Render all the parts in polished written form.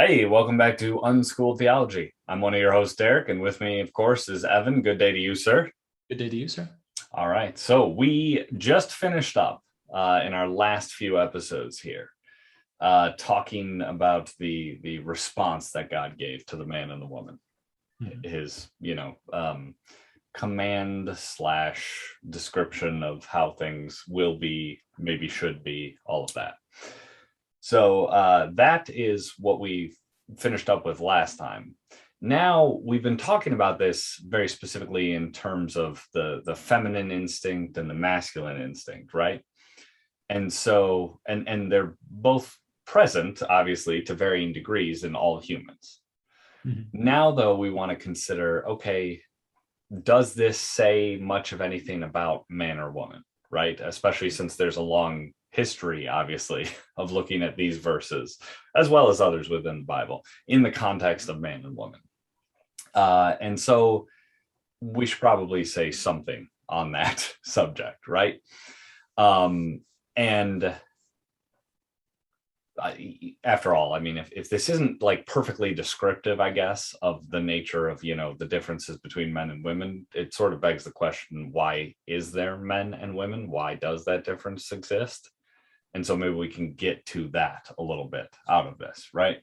Hey, welcome back to Unschooled Theology. I'm one of your hosts, Derick, and with me, of course, is Evan. Good day to you, sir. Good day to you, sir. All right, so we just finished up in our last few episodes here, talking about the response that God gave to the man and the woman, his command slash description of how things will be, maybe should be, all of that. So that is what we finished up with last time. Now we've been talking about this very specifically in terms of the feminine instinct and the masculine instinct, right? And so and they're both present, obviously, to varying degrees in all humans. Now, though, we want to consider, okay, does this say much of anything about man or woman, right? Especially since there's a long history, obviously, of looking at these verses, as well as others within the Bible, in the context of man and woman. And so we should probably say something on that subject, right? And after all, I mean, if this isn't like perfectly descriptive, I guess, of the nature of, the differences between men and women, it sort of begs the question, why is there men and women? Why does that difference exist? And so maybe we can get to that a little bit out of this, right?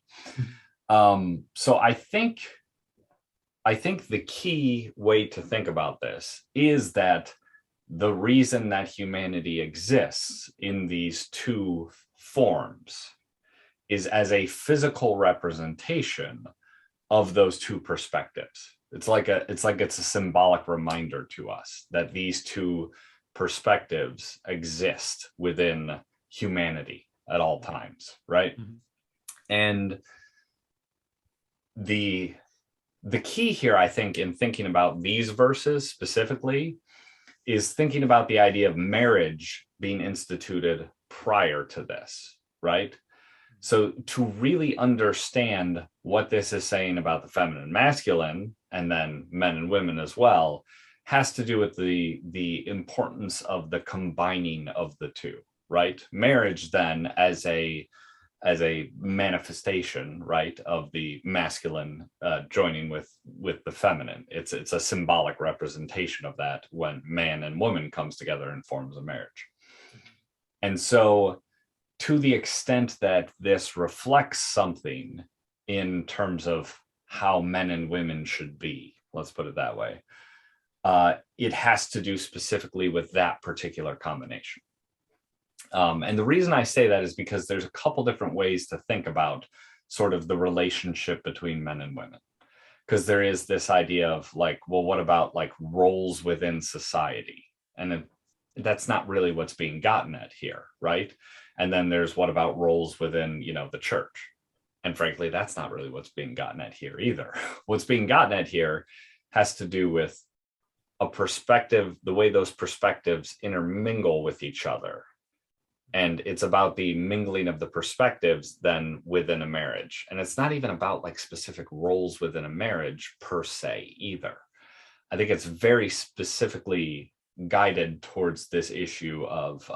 So I think the key way to think about this is that the reason that humanity exists in these two forms is as a physical representation of those two perspectives. It's like it's a symbolic reminder to us that these two perspectives exist within humanity at all times, right? And the key here, I think, in thinking about these verses specifically, is thinking about the idea of marriage being instituted prior to this, right? So to really understand what this is saying about the feminine and masculine, and then men and women as well, has to do with the importance of the combining of the two, right? Marriage then as a manifestation, right, of the masculine joining with the feminine. It's a symbolic representation of that when man and woman comes together and forms a marriage. And so to the extent that this reflects something in terms of how men and women should be, let's put it that way, it has to do specifically with that particular combination. And the reason I say that is because there's a couple different ways to think about sort of the relationship between men and women. Because there is this idea of like, well, what about like roles within society? And that's not really what's being gotten at here, right? And then there's what about roles within, the church? And frankly, that's not really what's being gotten at here either. What's being gotten at here has to do with a perspective, the way those perspectives intermingle with each other. And it's about the mingling of the perspectives then within a marriage. And it's not even about like specific roles within a marriage per se either. I think it's very specifically guided towards this issue of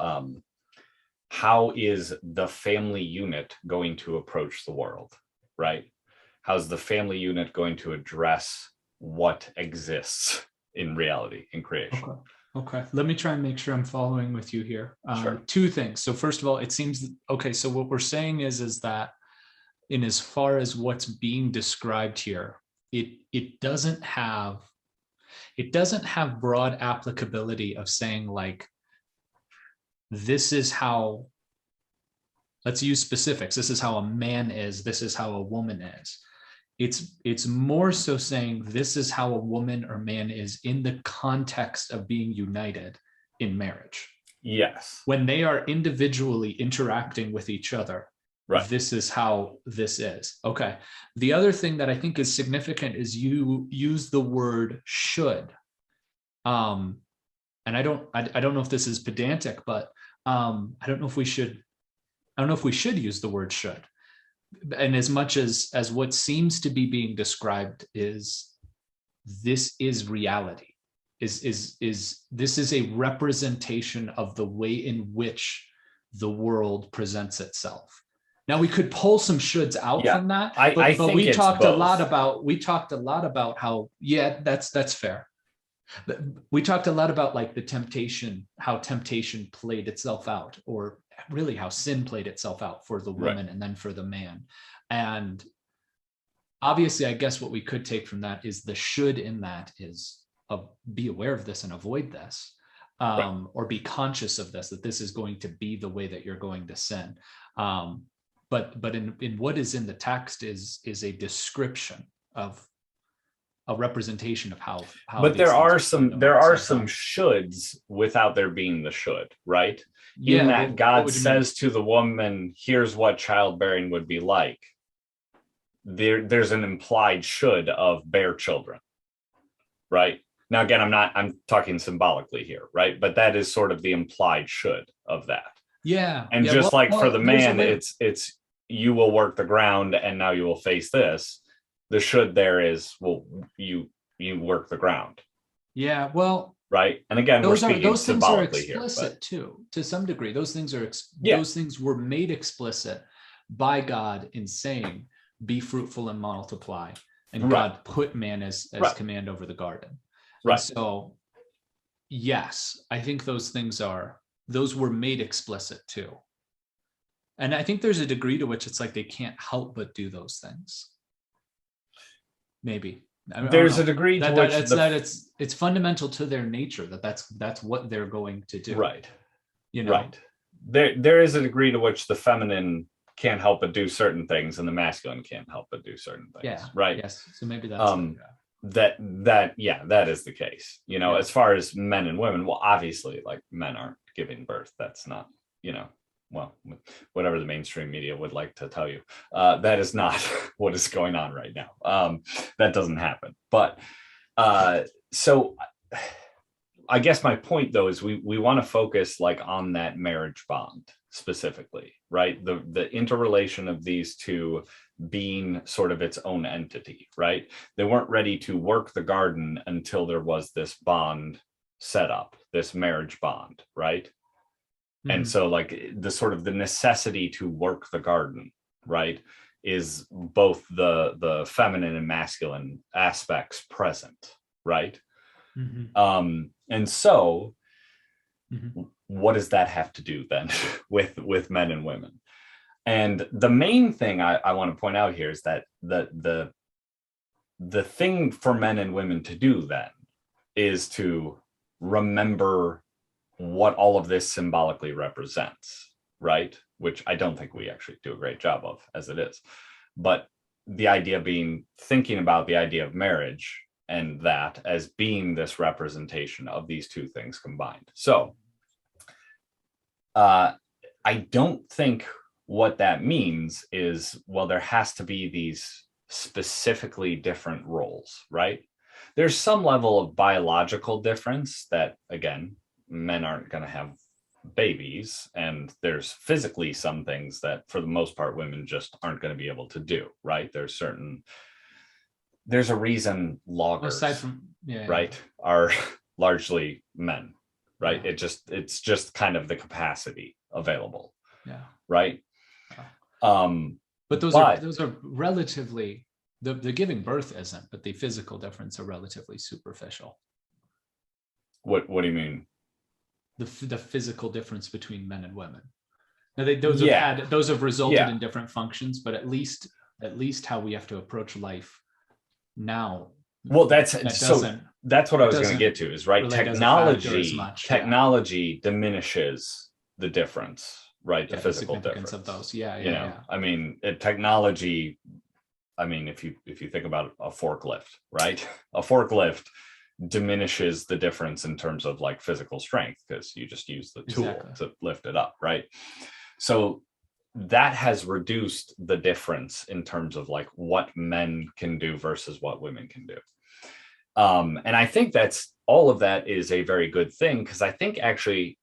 how is the family unit going to approach the world, right? How's the family unit going to address what exists in reality, in creation? Okay. Let me try and make sure I'm following with you here. Sure. Two things. So first of all, it seems, okay, so what we're saying is that in as far as what's being described here, it doesn't have broad applicability of saying like, this is how, let's use specifics. This is how a man is. This is how a woman is. It's more so saying this is how a woman or man is in the context of being united in marriage. Yes. When they are individually interacting with each other, right, this is how this is. Okay. The other thing that I think is significant is you use the word should. And I don't know if this is pedantic, but I don't know if we should use the word should. And as much as what seems to be being described is this is reality, is this is a representation of the way in which the world presents itself. Now we could pull some shoulds out from that, I but think we it's talked both. we talked a lot about how, that's fair. We talked a lot about like the temptation, how temptation played itself out, or really how sin played itself out for the woman and then for the man. And obviously, I guess what we could take from that is the should in that is be aware of this and avoid this, or be conscious of this, that this is going to be the way that you're going to sin. But in what is in the text is a description of a representation of how. But there are some shoulds without there being the should, right? In that God says to the woman, "Here's what childbearing would be like." There's an implied should of bear children, right? Now, again, I'm talking symbolically here, right? But that is sort of the implied should of that. Yeah. And for the man, it's you will work the ground and now you will face this. The should there is, well, you work the ground. Yeah. Well, right. And again, those things are explicit too, to some degree. Those things were made explicit by God in saying, "Be fruitful and multiply." And God put man as command over the garden. Right. And so, yes, I think those were made explicit too. And I think there's a degree to which it's like they can't help but do those things. Maybe. There's a degree to which it's fundamental to their nature that's what they're going to do. Right. Right. There is a degree to which the feminine can't help but do certain things and the masculine can't help but do certain things. Yeah. Right. Yes. So maybe that's that is the case. As far as men and women, well, obviously, like, men aren't giving birth. That's not, well, whatever the mainstream media would like to tell you, that is not what is going on right now. That doesn't happen. But so I guess my point, though, is we want to focus like on that marriage bond specifically, right? The interrelation of these two being sort of its own entity, right? They weren't ready to work the garden until there was this bond set up, this marriage bond, right? And so, like, the sort of the necessity to work the garden, right, is both the feminine and masculine aspects present, right? And so, what does that have to do then with men and women? And the main thing I want to point out here is that the thing for men and women to do then is to remember what all of this symbolically represents, right? Which I don't think we actually do a great job of as it is. But the idea being thinking about the idea of marriage and that as being this representation of these two things combined. So I don't think what that means is, well, there has to be these specifically different roles, right? There's some level of biological difference that, again, men aren't going to have babies, and there's physically some things that for the most part women just aren't going to be able to do, right? There's a reason loggers right are largely men, right? It's just kind of the capacity available, right? But those are relatively, the giving birth isn't, but the physical difference are relatively superficial. What do you mean? The physical difference between men and women. Now those have resulted in different functions, but at least how we have to approach life now. Well, that's what I was going to get to is, right? Technology diminishes the difference, right? The physical difference of those. I mean, technology. I mean, if you think about a forklift, right? A forklift diminishes the difference in terms of like physical strength because you just use the tool to lift it up, right? So that has reduced the difference in terms of like what men can do versus what women can do. And I think all of that is a very good thing, because I think, actually,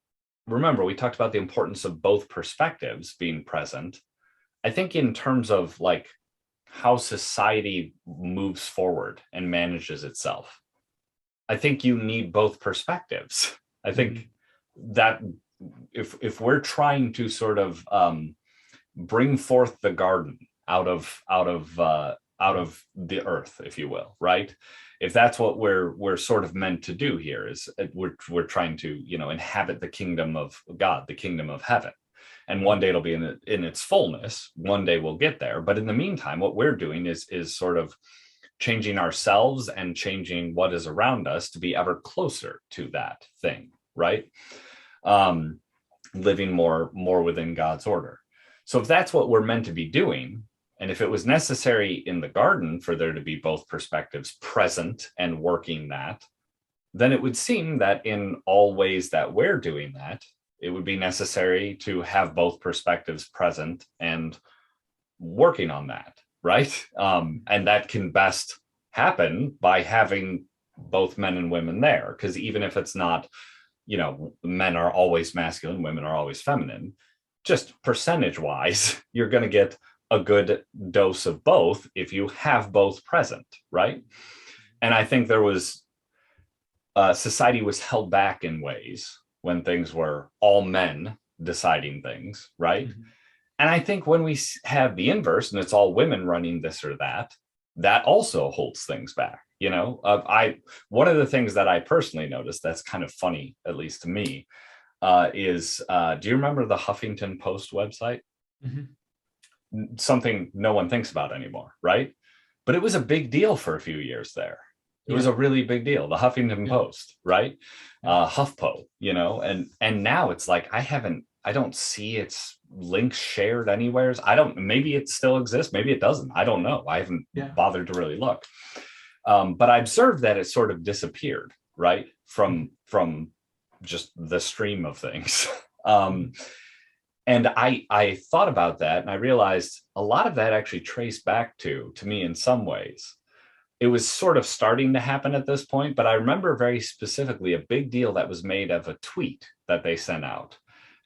remember, we talked about the importance of both perspectives being present. I think in terms of like how society moves forward and manages itself, I think you need both perspectives. I think that if we're trying to sort of bring forth the garden out of the earth, if you will, right? If that's what we're sort of meant to do here, is we're trying to, you know, inhabit the kingdom of God, the kingdom of heaven. And one day it'll be in its fullness. One day we'll get there. But in the meantime, what we're doing is sort of changing ourselves and changing what is around us to be ever closer to that thing, right? Living more within God's order. So if that's what we're meant to be doing, and if it was necessary in the garden for there to be both perspectives present and working that, then it would seem that in all ways that we're doing that, it would be necessary to have both perspectives present and working on that, right? And that can best happen by having both men and women there, because even if it's not, you know, men are always masculine, women are always feminine, just percentage wise, you're going to get a good dose of both if you have both present, right? And I think there was society was held back in ways when things were all men deciding things, right? Mm-hmm. And I think when we have the inverse and it's all women running this or that, that also holds things back. You know, one of the things that I personally noticed that's kind of funny, at least to me, is do you remember the Huffington Post website? Mm-hmm. Something no one thinks about anymore, right? But it was a big deal for a few years there. It was a really big deal. The Huffington Post, right? HuffPo, you know, and now it's like I don't see its links shared anywhere. Maybe it still exists, maybe it doesn't. I don't know. I haven't bothered to really look. But I observed that it sort of disappeared, right? From just the stream of things. And I thought about that and I realized a lot of that actually traced back to me in some ways. It was sort of starting to happen at this point, but I remember very specifically a big deal that was made of a tweet that they sent out.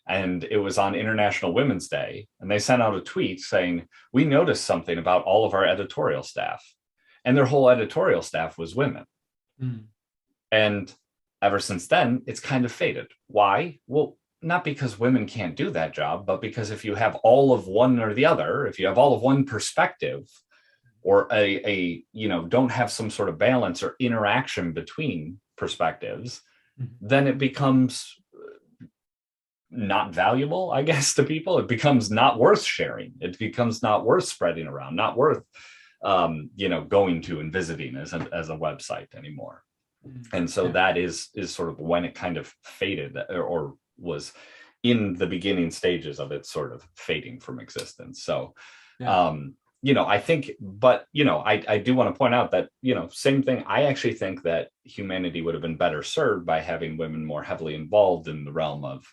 And it was on International Women's Day. And they sent out a tweet saying, we noticed something about all of our editorial staff. And their whole editorial staff was women. Mm. And ever since then, it's kind of faded. Why? Well, not because women can't do that job, but because if you have all of one or the other, if you have all of one perspective, or a you know, don't have some sort of balance or interaction between perspectives, then it becomes not valuable, I guess, to people. It becomes not worth sharing. It becomes not worth spreading around, not worth you know, going to and visiting as a website anymore. And so that is sort of when it kind of faded, or was in the beginning stages of it sort of fading from existence. So you know, I think, but, you know, I do want to point out that, you know, same thing. I actually think that humanity would have been better served by having women more heavily involved in the realm of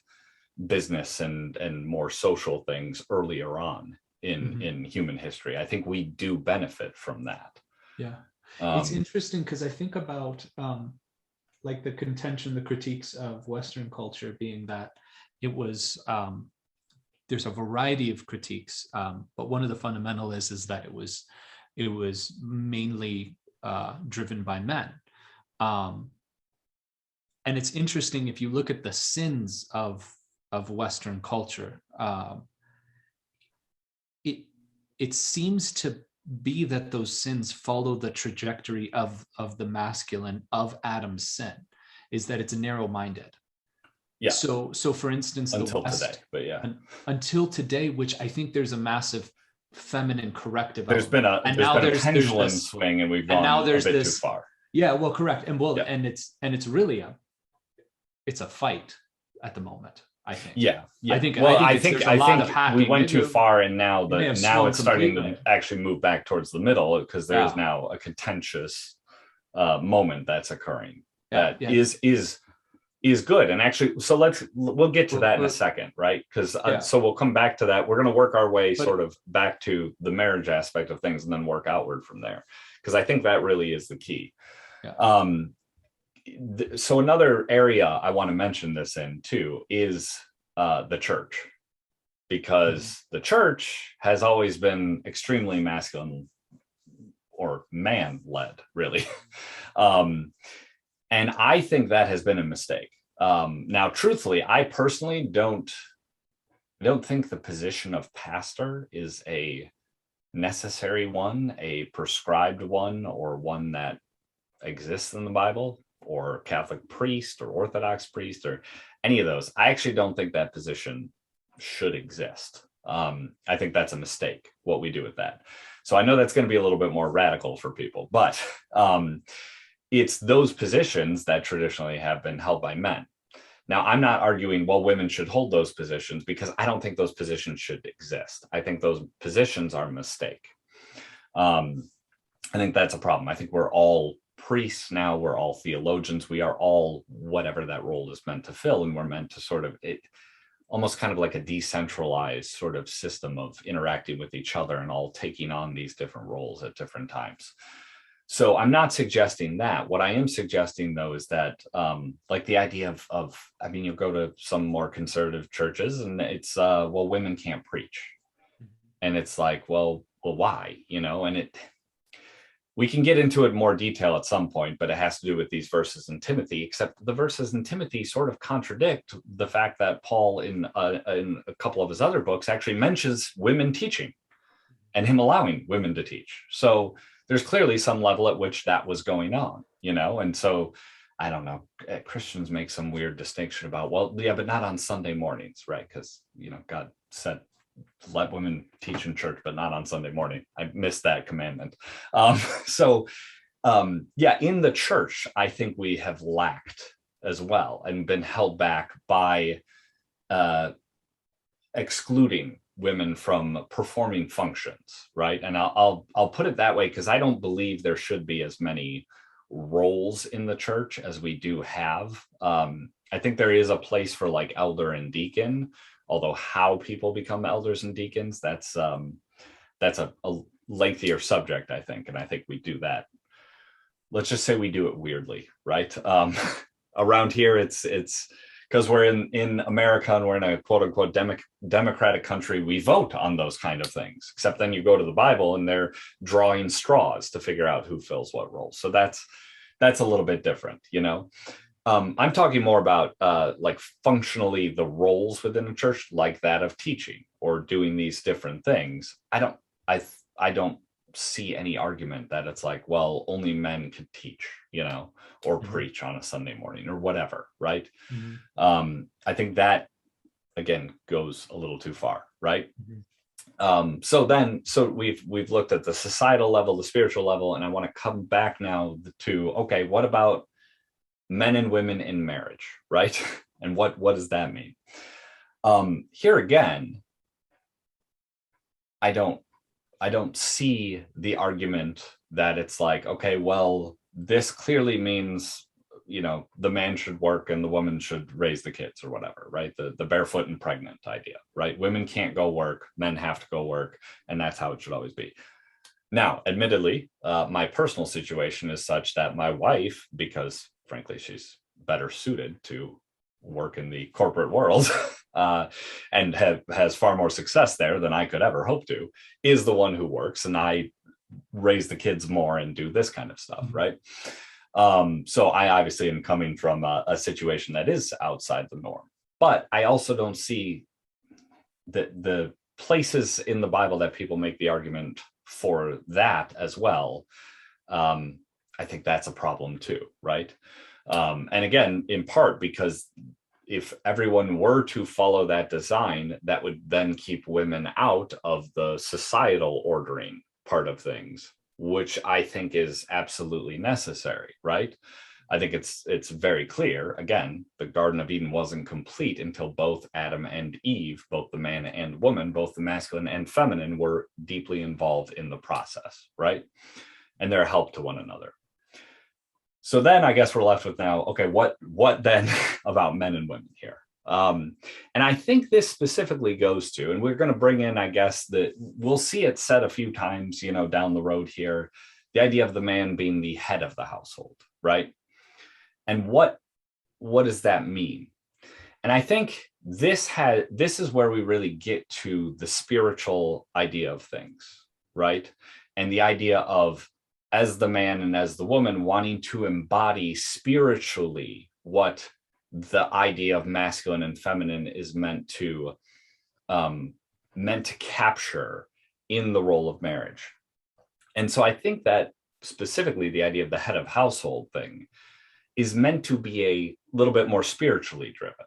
business and more social things earlier on in human history. I think we do benefit from that. Yeah. It's interesting because I think about like the contention, the critiques of Western culture being that it was, there's a variety of critiques, but one of the fundamental is that it was mainly driven by men. And it's interesting if you look at the sins of Western culture, it seems to be that those sins follow the trajectory of the masculine, of Adam's sin, is that it's narrow-minded. Yeah. So for instance, until today, but until today, which I think there's a massive feminine corrective. There's been a pendulum swing, and we've gone a bit too far. Yeah, well, correct, and and it's really a fight at at I think. Yeah. I think. Well, I think we went too far, and now it's starting to actually move back towards the middle, because there is now a contentious moment that's occurring that is good. And actually, so we'll get to that in a second, right? Because so we'll come back to that. We're going to work our way sort of back to the marriage aspect of things, and then work outward from there, because I think that really is the key. Yeah. So another area I want to mention this in too is the church, because the church has always been extremely masculine or man-led, really. And I think that has been a mistake. Now, truthfully, I personally don't I don't think the position of pastor is a necessary one, a prescribed one, or one that exists in the Bible, or Catholic priest or Orthodox priest or any of those. I actually don't think that position should exist. I think that's a mistake, what we do with that. So I know that's going to be a little bit more radical for people, but it's those positions that traditionally have been held by men. Now, I'm not arguing, well, women should hold those positions, because I don't think those positions should exist. I think those positions are a mistake. I think that's a problem. I think we're all priests now. We're all theologians. We are all whatever that role is meant to fill. And we're meant to sort of, it almost kind of like a decentralized sort of system of interacting with each other and all taking on these different roles at different times. So I'm not suggesting that. What I am suggesting, though, is that like the idea of, I mean, you go to some more conservative churches and it's, well, women can't preach. And it's like, well, why? You know, and we can get into it in more detail at some point, but it has to do with these verses in Timothy, except the verses in Timothy sort of contradict the fact that Paul in a couple of his other books actually mentions women teaching and him allowing women to teach. So there's clearly some level at which that was going on, you know? And so I don't know, Christians make some weird distinction about, well, yeah, but not on Sunday mornings, right? Because, you know, God said, let women teach in church, but not on Sunday morning. I missed that commandment. Yeah, in the church, I think we have lacked as well and been held back by excluding women from performing functions, right? And I'll put it that way because I don't believe there should be as many roles in the church as we do have. I think there is a place for like elder and deacon, although how people become elders and deacons, that's a lengthier subject, I think. And I think we do that. Let's just say we do it weirdly, right? Around here, it's because we're in America and we're in a quote unquote democratic country, we vote on those kind of things, except then you go to the Bible and they're drawing straws to figure out who fills what role. So that's a little bit different, you know? I'm talking more about like functionally the roles within a church, like that of teaching or doing these different things. I don't see any argument that it's like, well, only men could teach, you know, or preach on a Sunday morning or whatever, right? I think that again goes a little too far, right? So we've looked at the societal level, the spiritual level, and I want to come back now to, okay, what about men and women in marriage, right? And what does that mean? Here again, I don't see the argument that it's like, okay, well, this clearly means, you know, the man should work and the woman should raise the kids or whatever, right? The barefoot and pregnant idea, right? Women can't go work, men have to go work, and that's how it should always be. Now, admittedly, my personal situation is such that my wife, because frankly, she's better suited to work in the corporate world and has far more success there than I could ever hope to, is the one who works, and I raise the kids more and do this kind of stuff, right? So I obviously am coming from a situation that is outside the norm, but I also don't see the places in the Bible that people make the argument for that as well. I think that's a problem too, right? And again, in part because if everyone were to follow that design, that would then keep women out of the societal ordering part of things, which I think is absolutely necessary, right? I think it's very clear. Again, the Garden of Eden wasn't complete until both Adam and Eve, both the man and woman, both the masculine and feminine, were deeply involved in the process, right? And they're a help to one another. So then I guess we're left with now, okay, what then about men and women here? And I think this specifically goes to, and we're going to bring in, I guess, that we'll see it said a few times, you know, down the road here, the idea of the man being the head of the household, right? And what does that mean? And I think this is where we really get to the spiritual idea of things, right? And the idea of, as the man and as the woman, wanting to embody spiritually what the idea of masculine and feminine is meant to meant to capture in the role of marriage. And so I think that specifically the idea of the head of household thing is meant to be a little bit more spiritually driven.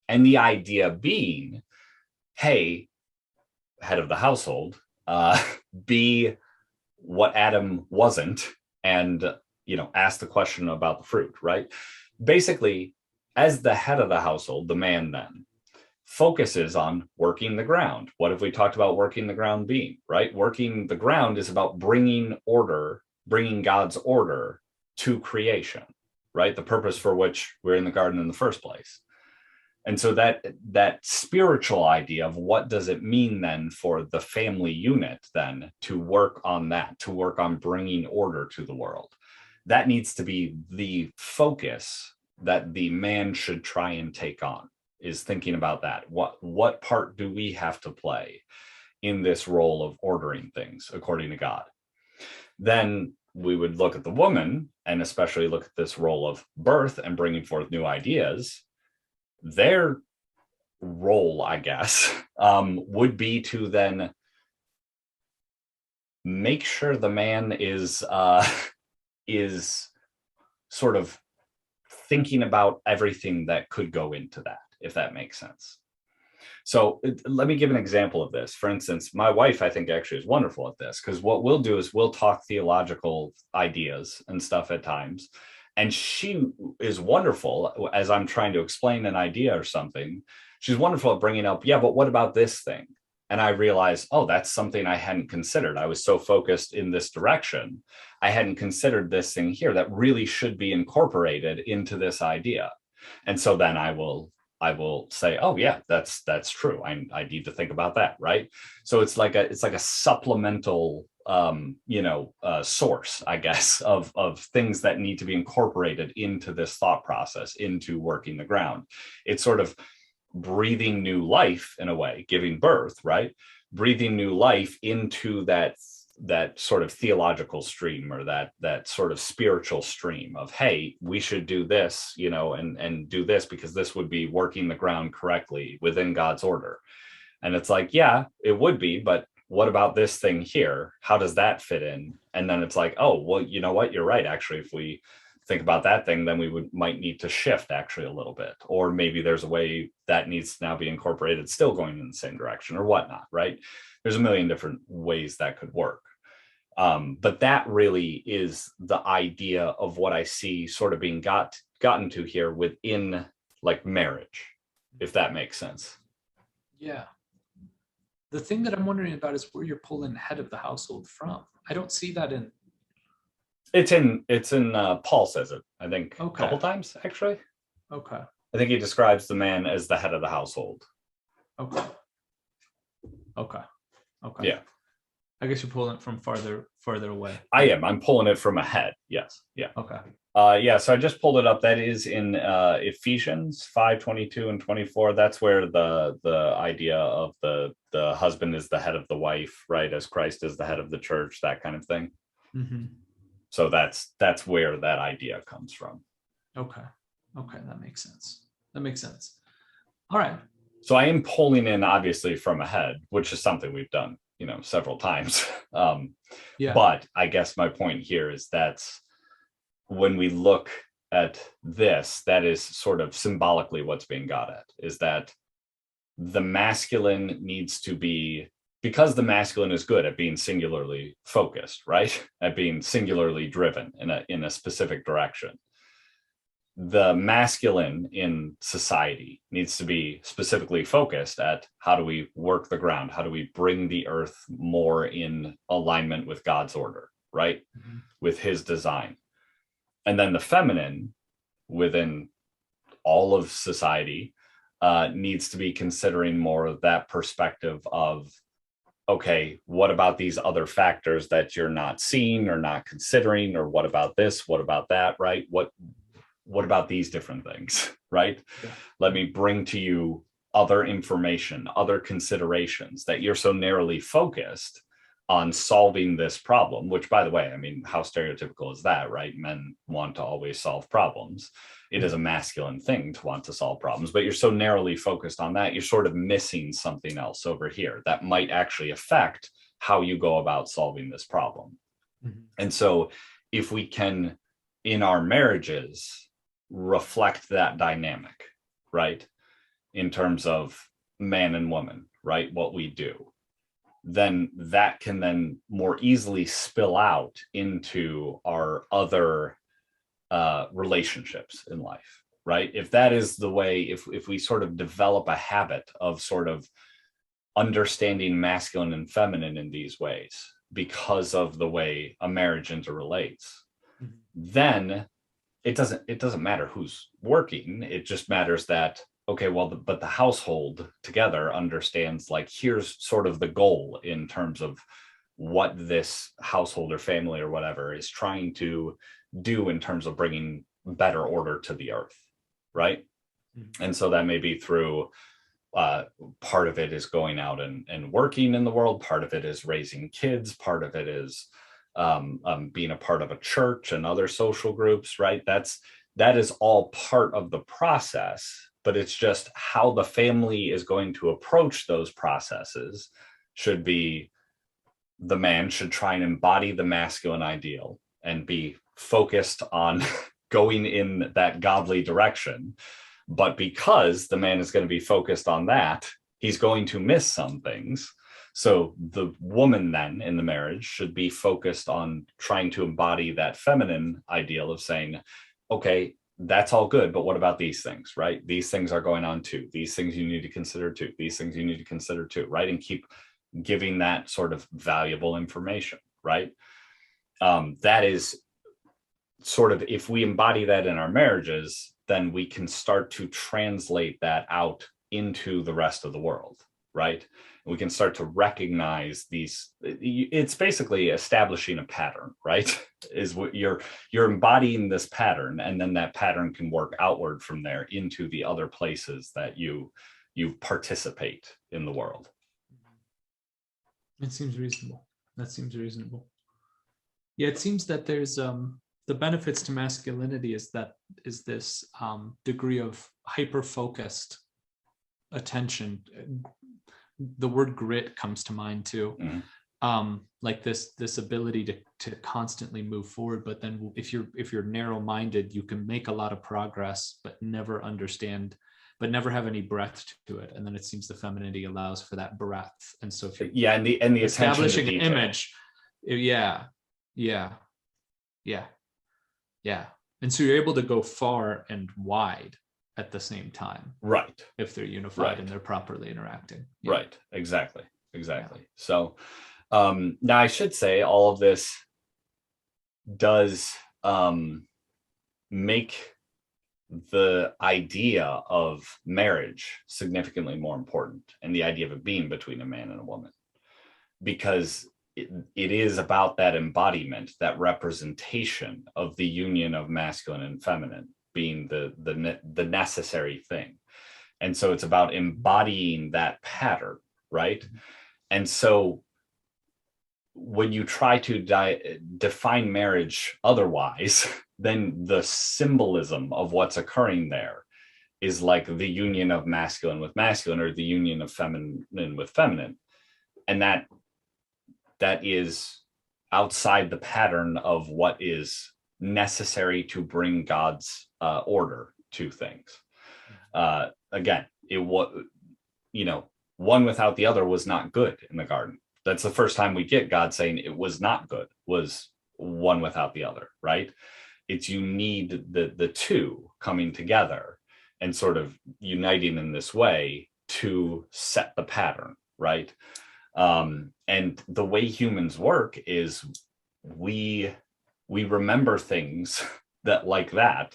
And the idea being, hey, head of the household, be what Adam wasn't, and ask the question about the fruit, right? Basically, as the head of the household, the man then focuses on working the ground. What have we talked about working the ground being, right? Working the ground is about bringing God's order to creation, right? The purpose for which we're in the garden in the first place. And so that spiritual idea of what does it mean then for the family unit then to work on that, to work on bringing order to the world, that needs to be the focus that the man should try and take on, is thinking about that. What part do we have to play in this role of ordering things according to God? Then we would look at the woman, and especially look at this role of birth and bringing forth new ideas. Their role, I guess, would be to then make sure the man is sort of thinking about everything that could go into that, if that makes sense. So let me give an example of this. For instance, my wife, I think, actually is wonderful at this, because what we'll do is we'll talk theological ideas and stuff at times. And she is wonderful as I'm trying to explain an idea or something. She's wonderful at bringing up, yeah, but what about this thing? And I realized, oh, that's something I hadn't considered. I was so focused in this direction, I hadn't considered this thing here that really should be incorporated into this idea. And so then I will say, oh yeah, that's true. I need to think about that, right? So it's like a supplemental source, I guess, of things that need to be incorporated into this thought process, into working the ground. It's sort of breathing new life in a way, giving birth, right? Breathing new life into that sort of theological stream, or that sort of spiritual stream of, hey, we should do this, and do this because this would be working the ground correctly within God's order. And it's like, yeah, it would be, but what about this thing here? How does that fit in? And then it's like, oh, well, you know what? You're right. Actually, if we think about that thing, then we might need to shift actually a little bit, or maybe there's a way that needs to now be incorporated, still going in the same direction or whatnot, right? There's a million different ways that could work. But that really is the idea of what I see sort of being gotten to here within like marriage, if that makes sense. Yeah. The thing that I'm wondering about is where you're pulling head of the household from. I don't see that in. It's in Paul says it, I think, a couple times, actually. Okay. I think he describes the man as the head of the household. Okay. Yeah. I guess you're pulling it from farther away. I'm pulling it from ahead. Yes. Yeah. Okay. So I just pulled it up. That is in Ephesians 5:22 and 24. That's where the idea of the husband is the head of the wife, right? As Christ is the head of the church, that kind of thing. Mm-hmm. So that's where that idea comes from. Okay. That makes sense. All right. So I am pulling in obviously from ahead, which is something we've done, several times. But I guess my point here is that's when we look at this, that is sort of symbolically what's being got at, is that the masculine needs to be, because the masculine is good at being singularly focused, right? At being singularly driven in a specific direction. The masculine in society needs to be specifically focused at how do we work the ground? How do we bring the earth more in alignment with God's order, right? Mm-hmm. With his design. And then the feminine within all of society needs to be considering more of that perspective of, okay, what about these other factors that you're not seeing or not considering? Or what about this? What about that, right? What about these different things, right? Yeah. Let me bring to you other information, other considerations that you're so narrowly focused on solving this problem, which, by the way, I mean, how stereotypical is that, right? Men want to always solve problems. It is a masculine thing to want to solve problems, but you're so narrowly focused on that, you're sort of missing something else over here that might actually affect how you go about solving this problem. Mm-hmm. And so if we can, in our marriages, reflect that dynamic, right, in terms of man and woman, right, what we do, then that can then more easily spill out into our other relationships in life, right? If that is the way, if we sort of develop a habit of sort of understanding masculine and feminine in these ways because of the way a marriage interrelates, mm-hmm. then it doesn't matter who's working. It just matters that, okay, well, but the household together understands, like, here's sort of the goal in terms of what this household or family or whatever is trying to do in terms of bringing better order to the earth, right? Mm-hmm. And so that may be through part of it is going out and working in the world, part of it is raising kids, part of it is being a part of a church and other social groups, right? That is all part of the process, but it's just how the family is going to approach those processes should be, the man should try and embody the masculine ideal and be focused on going in that godly direction. But because the man is going to be focused on that, he's going to miss some things. So the woman then in the marriage should be focused on trying to embody that feminine ideal of saying, okay, that's all good, but what about these things, right? These things are going on too. These things you need to consider too. These things you need to consider too, right? And keep giving that sort of valuable information, right? That is sort of, if we embody that in our marriages, then we can start to translate that out into the rest of the world, right? And we can start to recognize these. It's basically establishing a pattern, right? Is what you're embodying this pattern, and then that pattern can work outward from there into the other places that you participate in the world. It seems reasonable. That seems reasonable. Yeah, it seems that there's the benefits to masculinity is this degree of hyper-focused attention. The word grit comes to mind too. Mm-hmm. Like this ability to constantly move forward. But then if you're narrow-minded, you can make a lot of progress, but never have any breadth to it. And then it seems the femininity allows for that breadth. And so if you're and the establishing an image, yeah. And so you're able to go far and wide at the same time, right? If they're unified and they're properly interacting. Yeah. Right. Exactly. Yeah. So now I should say all of this does make the idea of marriage significantly more important, and the idea of it being between a man and a woman, because it is about that embodiment, that representation of the union of masculine and feminine being the necessary thing. And so it's about embodying that pattern, right? And so when you try to define marriage otherwise, then the symbolism of what's occurring there is like the union of masculine with masculine, or the union of feminine with feminine. And that is outside the pattern of what is necessary to bring God's order to things. Again, one without the other was not good in the garden. That's the first time we get God saying it was not good, was one without the other, right? It's you need the two coming together and sort of uniting in this way to set the pattern, right? And the way humans work is we remember things that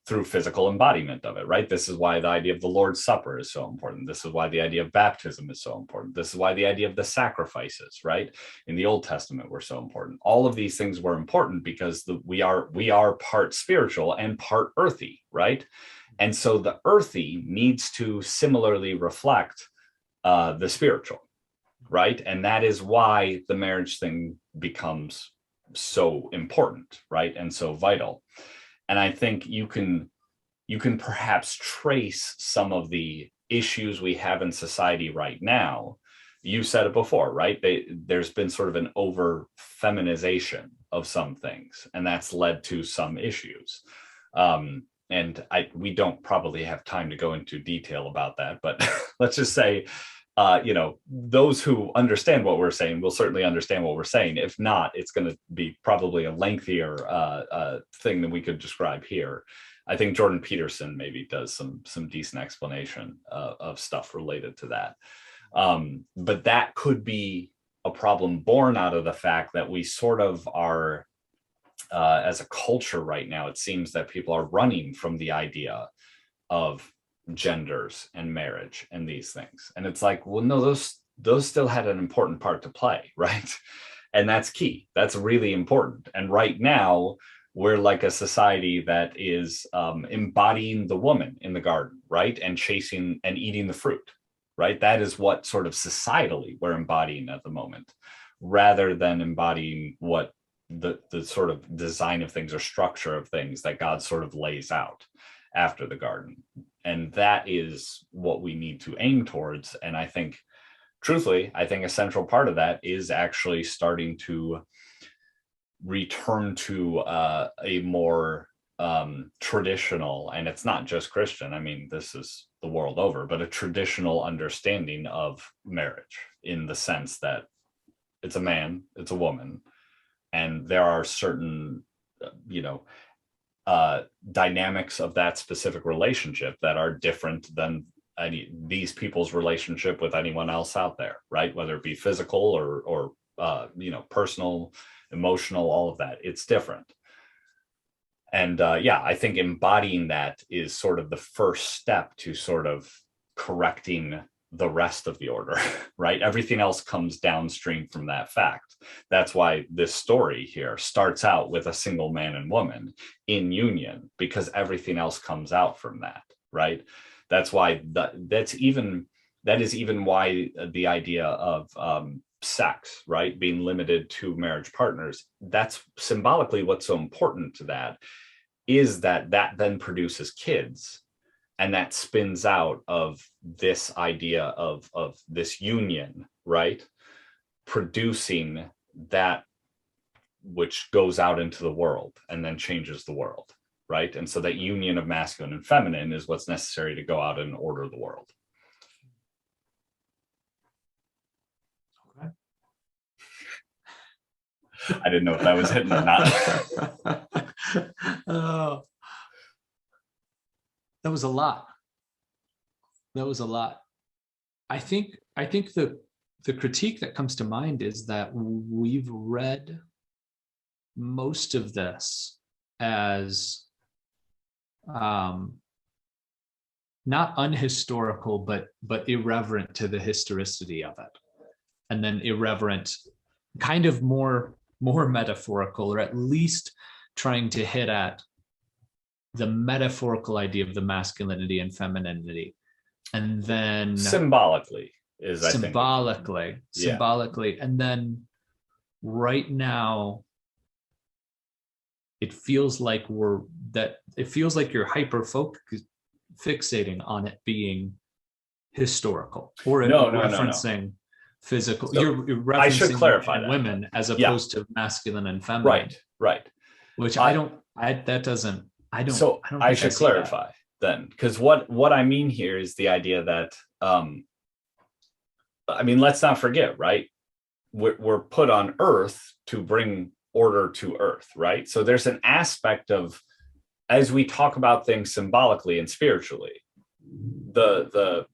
through physical embodiment of it, right? This is why the idea of the Lord's Supper is so important. This is why the idea of baptism is so important. This is why the idea of the sacrifices, right, in the Old Testament were so important. All of these things were important because we are part spiritual and part earthy, right? And so the earthy needs to similarly reflect the spiritual. right? And that is why the marriage thing becomes so important, right? And so vital. And I think you can perhaps trace some of the issues we have in society right now. You said it before, right? There's been sort of an over feminization of some things, and that's led to some issues. And we don't probably have time to go into detail about that, but let's just say, those who understand what we're saying will certainly understand what we're saying. If not, it's going to be probably a lengthier thing than we could describe here. I think Jordan Peterson maybe does some decent explanation of stuff related to that. But that could be a problem born out of the fact that we sort of are, as a culture right now, it seems that people are running from the idea of genders and marriage and these things. And it's like, well, no, those still had an important part to play, right? And that's key. That's really important. And right now, we're like a society that is embodying the woman in the garden, right? And chasing and eating the fruit, right? That is what sort of societally we're embodying at the moment, rather than embodying what the sort of design of things or structure of things that God sort of lays out after the garden. And that is what we need to aim towards. And I think, truthfully, I think a central part of that is actually starting to return to a more traditional, and it's not just Christian, I mean, this is the world over, but a traditional understanding of marriage, in the sense that it's a man, it's a woman, and there are certain, dynamics of that specific relationship that are different than these people's relationship with anyone else out there, right? Whether it be physical or personal, emotional, all of that, it's different. And I think embodying that is sort of the first step to sort of correcting the rest of the order, right? Everything else comes downstream from that fact. That's why this story here starts out with a single man and woman in union, because everything else comes out from that, right? That's why that is even why the idea of sex, right, being limited to marriage partners, that's symbolically what's so important to that, is that then produces kids. And that spins out of this idea of this union, right? Producing that which goes out into the world and then changes the world, right? And so that union of masculine and feminine is what's necessary to go out and order the world. Okay. I didn't know if that was hitting or not. Oh. That was a lot. I think the critique that comes to mind is that we've read most of this as not unhistorical, but irreverent to the historicity of it, and then irreverent, kind of more metaphorical, or at least trying to hit at the metaphorical idea of the masculinity and femininity, and then symbolically, and then right now it feels like you're hyper fixating on it being historical, or referencing physical. So you're referencing, I should clarify that, women as opposed to masculine and feminine, right? Which I should clarify then, because what I mean here is the idea that let's not forget, right? We're put on Earth to bring order to Earth, right? So there's an aspect of, as we talk about things symbolically and spiritually, the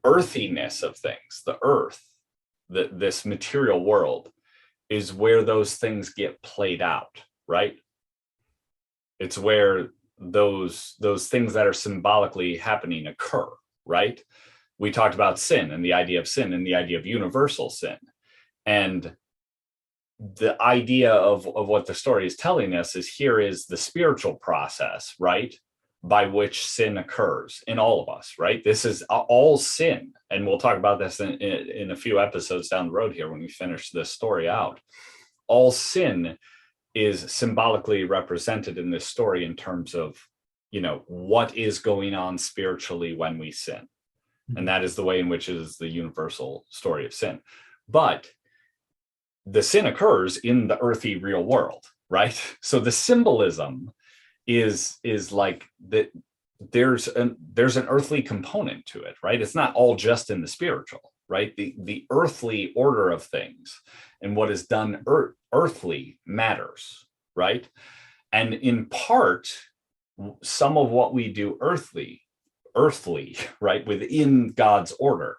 earthiness of things, the earth, this material world, is where those things get played out, right? It's where those things that are symbolically happening occur, right? We talked about sin and the idea of sin and the idea of universal sin. And the idea of what the story is telling us is, here is the spiritual process, right? by which sin occurs in all of us, right? This is all sin. And we'll talk about this in a few episodes down the road here when we finish this story out. All sin is symbolically represented in this story in terms of, what is going on spiritually when we sin. And that is the way in which it is the universal story of sin. But the sin occurs in the earthy real world, right? So the symbolism is like that there's an earthly component to it, right? It's not all just in the spiritual, right? The earthly order of things and what is done earthly matters, right? And in part, some of what we do earthly, right, within God's order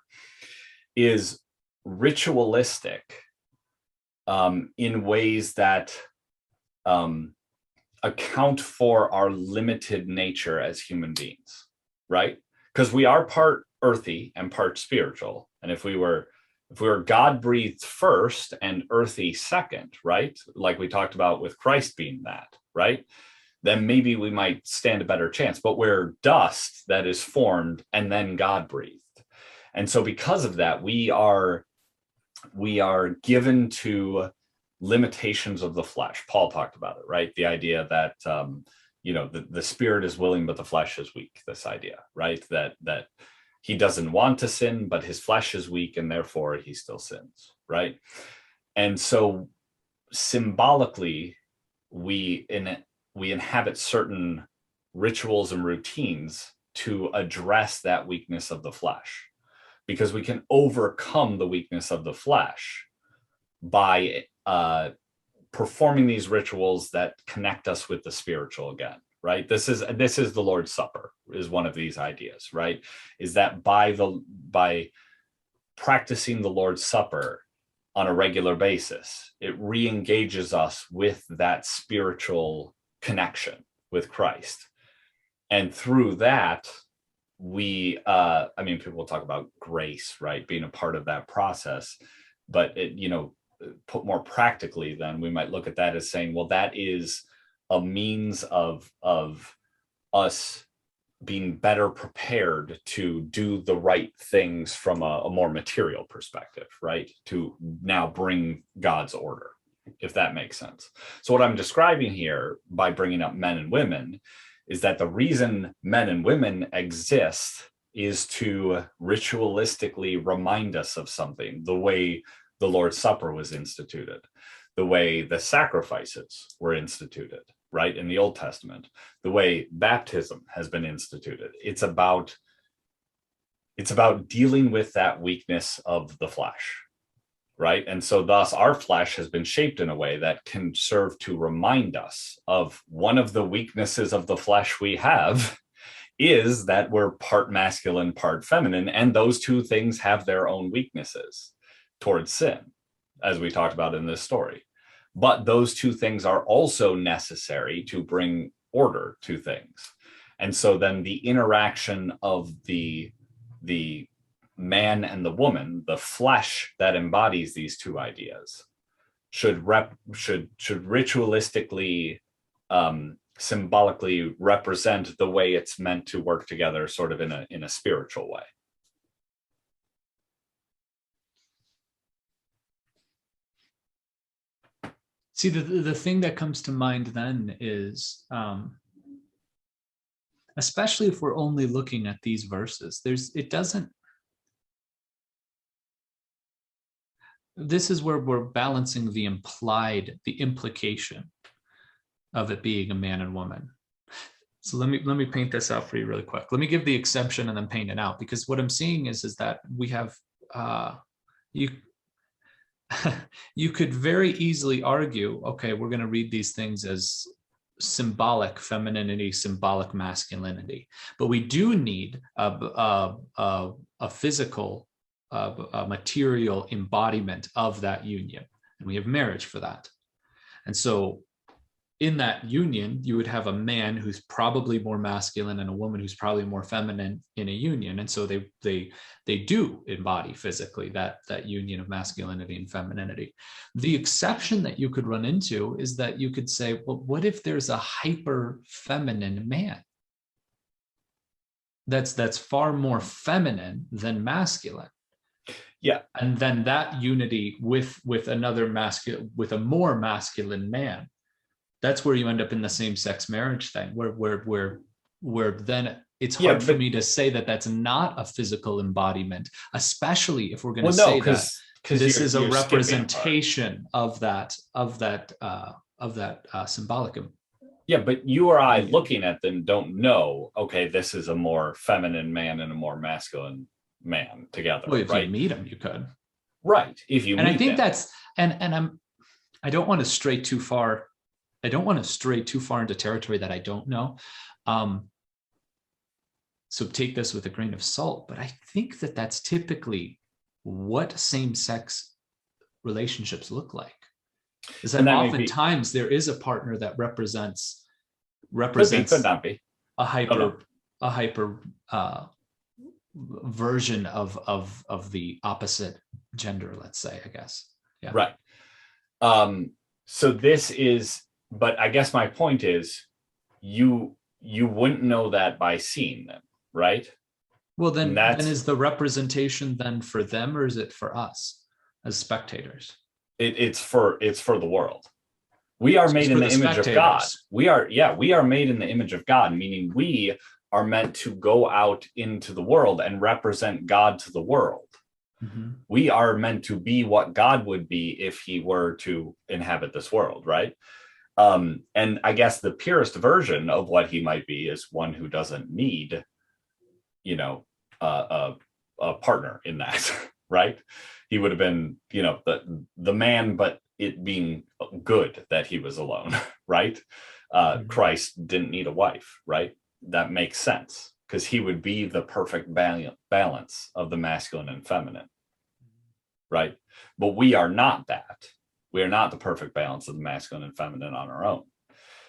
is ritualistic in ways that account for our limited nature as human beings, right? Because we are part earthy and part spiritual. And if we were God-breathed first and earthy second, right? Like we talked about with Christ being that, right? Then maybe we might stand a better chance. But we're dust that is formed and then God-breathed. And so because of that, we are given to limitations of the flesh. Paul talked about it, right? The idea that the spirit is willing but the flesh is weak. This idea, right? That he doesn't want to sin, but his flesh is weak and therefore he still sins, right? And so symbolically, we inhabit certain rituals and routines to address that weakness of the flesh, because we can overcome the weakness of the flesh by performing these rituals that connect us with the spiritual again, right? This is the Lord's Supper is one of these ideas, right? Is that by practicing the Lord's Supper on a regular basis, it re-engages us with that spiritual connection with Christ. And through that, people talk about grace, right? Being a part of that process, but put more practically, then we might look at that as saying, well, that is a means of us being better prepared to do the right things from a more material perspective, right? To now bring God's order, if that makes sense. So what I'm describing here by bringing up men and women is that the reason men and women exist is to ritualistically remind us of something, the way the Lord's Supper was instituted, the way the sacrifices were instituted, right, in the Old Testament, the way baptism has been instituted. It's about dealing with that weakness of the flesh, right? And so thus our flesh has been shaped in a way that can serve to remind us of one of the weaknesses of the flesh we have is that we're part masculine, part feminine, and those two things have their own weaknesses towards sin, as we talked about in this story. But those two things are also necessary to bring order to things. And so then the interaction of the man and the woman, the flesh that embodies these two ideas, should ritualistically, symbolically represent the way it's meant to work together, sort of in a spiritual way. See, the thing that comes to mind then is, especially if we're only looking at these verses, this is where we're balancing the implication of it being a man and woman. So let me paint this out for you really quick. Let me give the exception and then paint it out, because what I'm seeing is that we have, you could very easily argue, okay, we're going to read these things as symbolic femininity, symbolic masculinity, but we do need a physical, a material embodiment of that union, and we have marriage for that. And so in that union, you would have a man who's probably more masculine and a woman who's probably more feminine in a union. And so they do embody physically that union of masculinity and femininity. The exception that you could run into is that you could say, well, what if there's a hyper feminine man? that's far more feminine than masculine. Yeah. And then that unity with another masculine, with a more masculine man, that's where you end up in the same-sex marriage thing, where then it's hard for me to say that that's not a physical embodiment, especially if we're going to say that this is a representation of that symbolic. Yeah, but you or I looking at them don't know, okay, this is a more feminine man and a more masculine man together. Well, if right? you meet them, you could. Right. If you and meet I think them. that's I don't want to stray too far. I don't want to stray too far into territory that I don't know. So take this with a grain of salt, but I think that that's typically what same-sex relationships look like. Is that oftentimes there is a partner that represents could not be. a hyper version of the opposite gender, let's say, I guess. Yeah. Right. So this is, but I guess my point is you wouldn't know that by seeing them, right? Well, then is the representation then for them, or is it for us as spectators? It's for the world. We are made in the image of God. We are made in the image of God, meaning we are meant to go out into the world and represent God to the world. Mm-hmm. We are meant to be what God would be if he were to inhabit this world, right? And I guess the purest version of what he might be is one who doesn't need, a partner in that, right? He would have been, the man, but it being good that he was alone, right? Mm-hmm. Christ didn't need a wife, right? That makes sense because he would be the perfect balance of the masculine and feminine, right? But we are not that. We are not the perfect balance of the masculine and feminine on our own.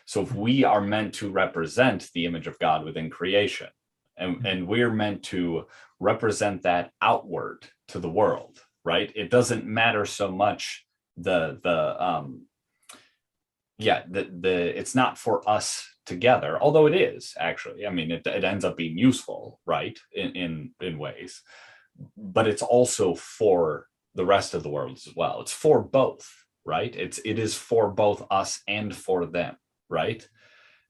So if we are meant to represent the image of God within creation, and we're meant to represent that outward to the world, right? It doesn't matter so much it's not for us together, although it is actually. I mean, it ends up being useful, right? In ways, but it's also for the rest of the world as well. It's for both, right? It is for both us and for them, right?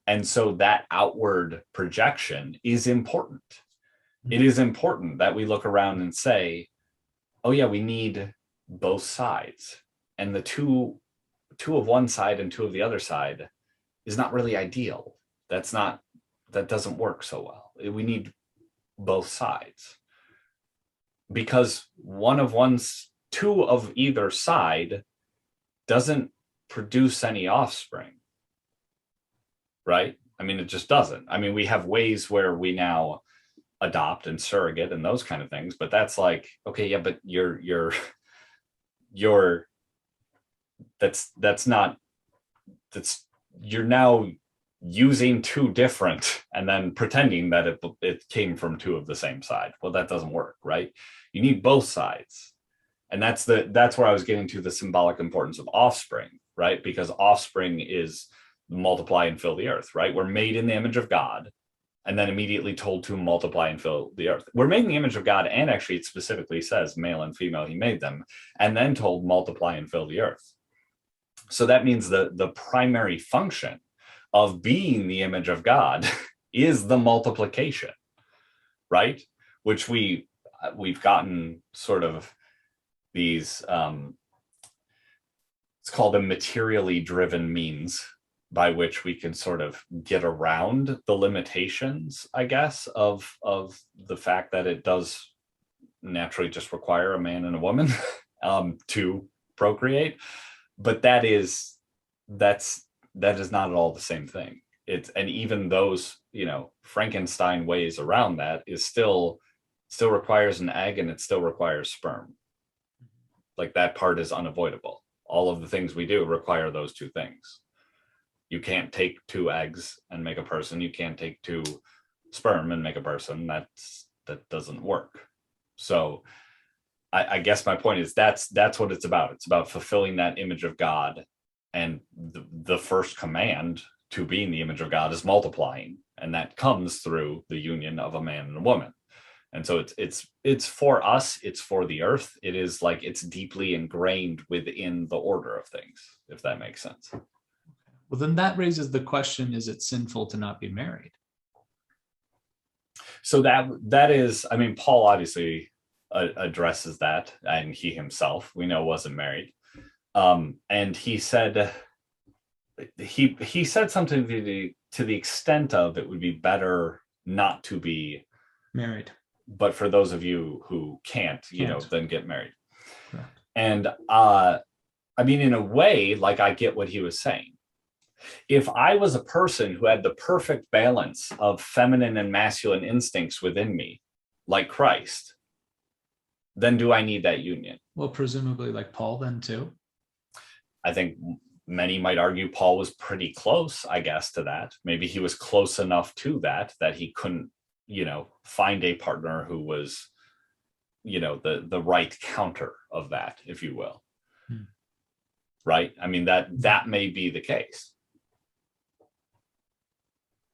And so that outward projection is important. It is important that we look around and say, oh yeah, we need both sides. And the two of one side and two of the other side is not really ideal. That doesn't work so well. We need both sides. Because two of either side doesn't produce any offspring. Right? I mean, it just doesn't. I mean, we have ways where we now adopt and surrogate and those kind of things, but that's like, okay, yeah, but you're now using two different and then pretending that it came from two of the same side. Well, that doesn't work, right? You need both sides. And that's where I was getting to the symbolic importance of offspring, right? Because offspring is multiply and fill the earth, right? We're made in the image of God and then immediately told to multiply and fill the earth. We're made in the image of God, and actually it specifically says male and female he made them, and then told multiply and fill the earth. So that means the primary function of being the image of God is the multiplication, right? Which we've gotten sort of these it's called a materially driven means by which we can sort of get around the limitations, I guess, of the fact that it does naturally just require a man and a woman to procreate. But that is not at all the same thing. And even those, Frankenstein ways around that is still requires an egg, and it still requires sperm. Like, that part is unavoidable. All of the things we do require those two things. You can't take two eggs and make a person. You can't take two sperm and make a person. That doesn't work. So I guess my point is that's what it's about. It's about fulfilling that image of God. And the first command to be in the image of God is multiplying. and that comes through the union of a man and a woman. And so it's for us, it's for the earth. It is like it's deeply ingrained within the order of things, if that makes sense. Well, then that raises the question, is it sinful to not be married? So that is, I mean, Paul obviously addresses that, and he himself, we know, wasn't married. And he said something to the extent of it would be better not to be married, but for those of you who can't, then get married. Correct. And I mean, in a way, like, I get what he was saying. If I was a person who had the perfect balance of feminine and masculine instincts within me, like Christ, then do I need that union? Well, presumably like Paul then too. I think many might argue Paul was pretty close, I guess, to that. Maybe he was close enough to that he couldn't, find a partner who was, the right counter of that, if you will. Right? I mean, that may be the case.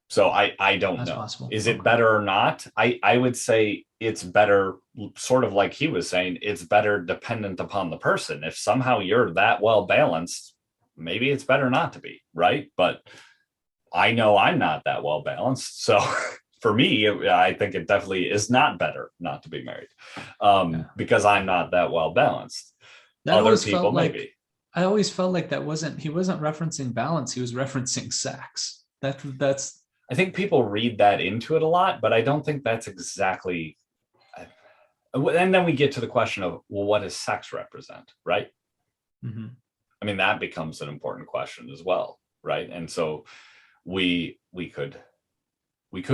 So I don't know. Possible. Is it better or not? I would say it's better, sort of like he was saying, it's better dependent upon the person. If somehow you're that well balanced, maybe it's better not to be, right? But I know I'm not that well balanced. So for me, I think it definitely is not better not to be married, because I'm not that well balanced. Other people maybe. I always felt like he wasn't referencing balance. He was referencing sex. That's. I think people read that into it a lot, but I don't think that's exactly. And then we get to the question of, well, what does sex represent, right? Mm-hmm. I mean, that becomes an important question as well, right? And so we could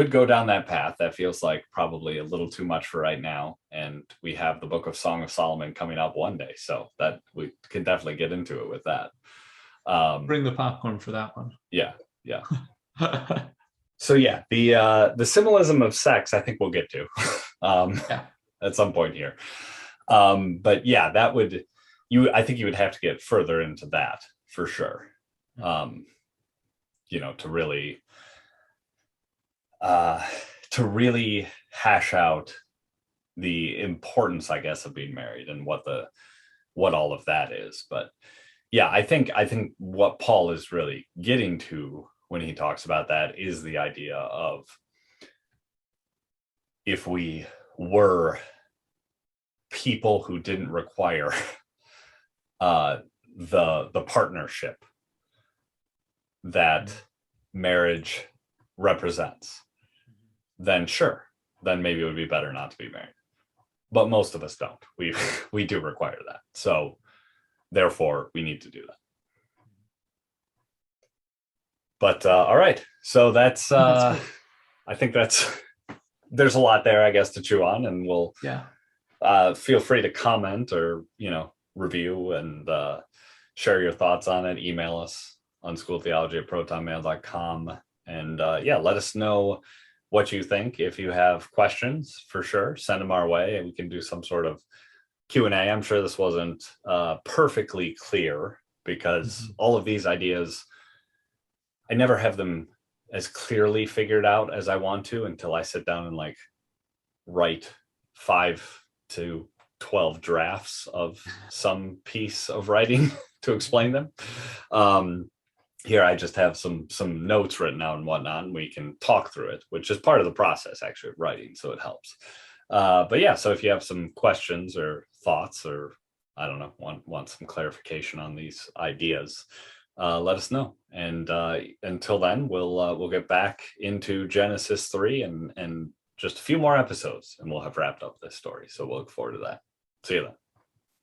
go down that path. That feels like probably a little too much for right now, and we have the Book of Song of Solomon coming up one day, so that we can definitely get into it with that. Bring the popcorn for that one. Yeah. So yeah, the symbolism of sex, I think we'll get to at some point here. But yeah, I think you would have to get further into that for sure. To really hash out the importance, I guess, of being married and what all of that is. But yeah, I think what Paul is really getting to when he talks about that is the idea of, if we were people who didn't require the partnership that marriage represents, then sure, then maybe it would be better not to be married. But most of us don't. We do require that. So therefore, we need to do that. But all right, so that's I think there's a lot there, I guess, to chew on, and we'll feel free to comment or review and share your thoughts on it. Email us unschooltheology@protonmail.com, and let us know what you think. If you have questions, for sure, send them our way, and we can do some sort of Q&A. I'm sure this wasn't perfectly clear, because all of these ideas, I never have them as clearly figured out as I want to until I sit down and write 5 to 12 drafts of some piece of writing to explain them. Here I just have some notes written out and whatnot, and we can talk through it, which is part of the process actually of writing, so it helps. But yeah, so if you have some questions or thoughts, or I don't know, want some clarification on these ideas, let us know. And until then, we'll get back into Genesis 3 and just a few more episodes, and we'll have wrapped up this story. So we'll look forward to that. See you then.